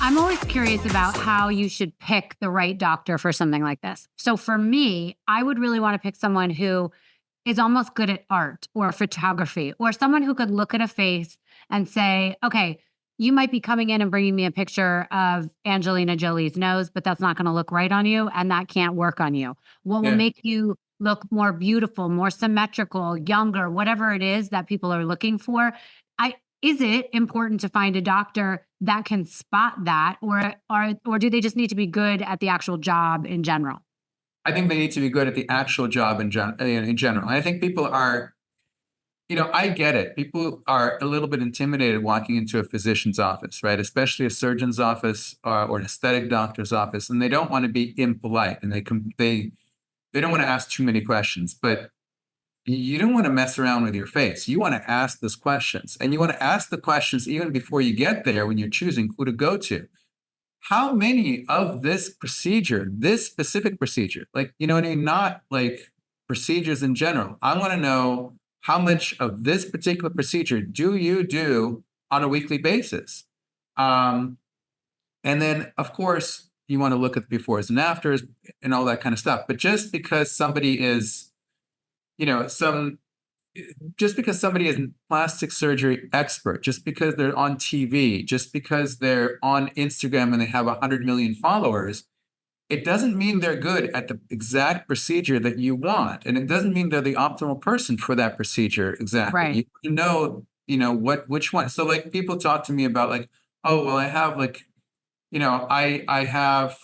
I'm always curious about how you should pick the right doctor for something like this. So for me, I would really want to pick someone who is almost good at art or photography, or someone who could look at a face and say, okay, you might be coming in and bringing me a picture of Angelina Jolie's nose, but that's not going to look right on you. And that can't work on you. What will Yeah. make you look more beautiful, more symmetrical, younger, whatever it is that people are looking for? Is it important to find a doctor that can spot that, or do they just need to be good at the actual job in general? I think they need to be good at the actual job in general. I think people are, I get it. People are a little bit intimidated walking into a physician's office, right? Especially a surgeon's office or an aesthetic doctor's office, and they don't want to be impolite and they don't want to ask too many questions. But you don't want to mess around with your face. You want to ask those questions, and you want to ask the questions even before you get there when you're choosing who to go to. How many of this procedure, this specific procedure, like, you know what I mean? Not like procedures in general. I want to know how much of this particular procedure do you do on a weekly basis? Um, and then, of course, you want to look at the befores and afters and all that kind of stuff. But just because somebody is, you know, some just because somebody is a plastic surgery expert, just because they're on TV, just because they're on Instagram and they have 100 million followers, it doesn't mean they're good at the exact procedure that you want. And it doesn't mean they're the optimal person for that procedure exactly. Right. Which one. So like people talk to me about like, oh, well, I have like, I have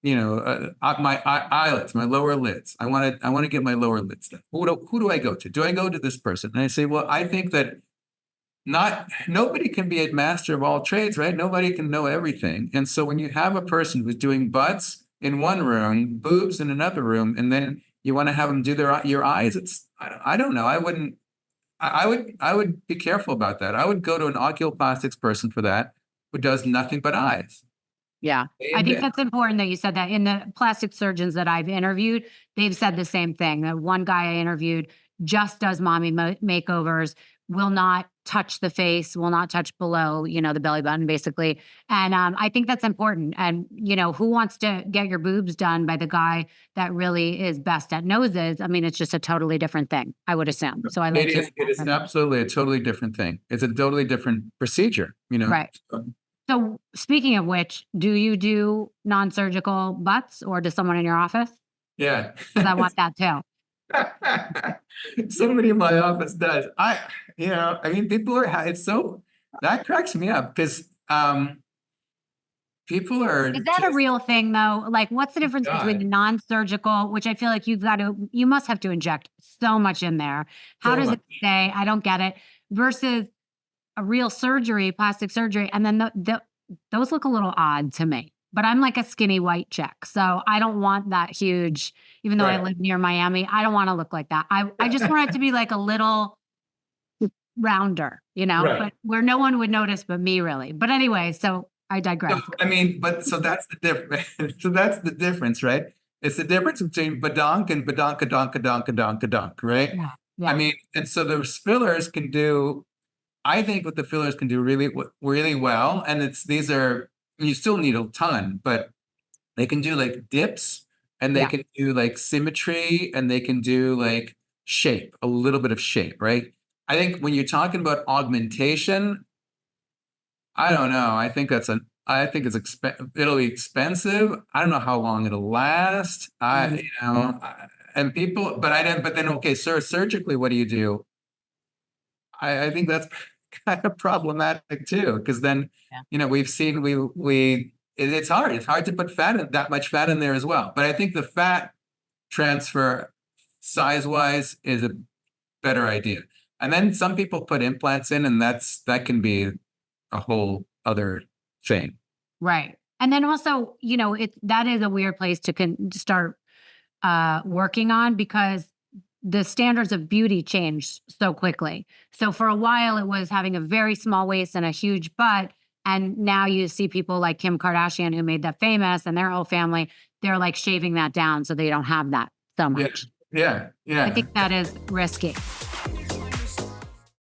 my eyelids, my lower lids. I want to get my lower lids done. Who do I go to? Do I go to this person? And I say, well, I think that nobody can be a master of all trades, right? Nobody can know everything. And so when you have a person who's doing butts in one room, boobs in another room, and then you want to have them do your eyes, I don't know. I would be careful about that. I would go to an oculoplastics person for that who does nothing but eyes. Yeah. I think that's important that you said that. In the plastic surgeons that I've interviewed, they've said the same thing. The one guy I interviewed just does mommy makeovers, will not touch the face, will not touch below, the belly button, basically. And I think that's important. And, who wants to get your boobs done by the guy that really is best at noses? I mean, it's just a totally different thing, I would assume. So I like it is absolutely a totally different thing. It's a totally different procedure, Right. So speaking of which, do you do non-surgical butts, or does someone in your office? Yeah. Because I want that too. Somebody in my office does. People are, that cracks me up because people are. Is that a real thing though? Like, what's the difference between the non-surgical, which I feel like you must have to inject so much in there. How does it stay? I don't get it. Versus a real surgery, plastic surgery. And then those look a little odd to me, but I'm like a skinny white chick. So I don't want that huge, even though I live near Miami, I don't want to look like that. I just want it to be like a little rounder, but where no one would notice but me really. But anyway, so I digress. So that's the difference. So that's the difference, right? It's the difference between badonk and badonkadonk, right? Yeah. And so those fillers can do, I think what the fillers can do really, really well, and you still need a ton, but they can do like dips, and they can do like symmetry, and they can do like shape, a little bit of shape, right? I think when you're talking about augmentation, I don't know. I think it's it'll be expensive. I don't know how long it'll last. And people, but then, okay, sir, surgically, what do you do? I think that's kind of problematic too, because then, we've seen, it's hard to put that much fat in there as well. But I think the fat transfer size wise is a better idea. And then some people put implants in, and that can be a whole other thing. Right. And then also, that is a weird place to start working on, because the standards of beauty changed so quickly. So for a while, it was having a very small waist and a huge butt. And now you see people like Kim Kardashian, who made that famous, and their whole family, they're like shaving that down so they don't have that so much. Yeah. I think that is risky.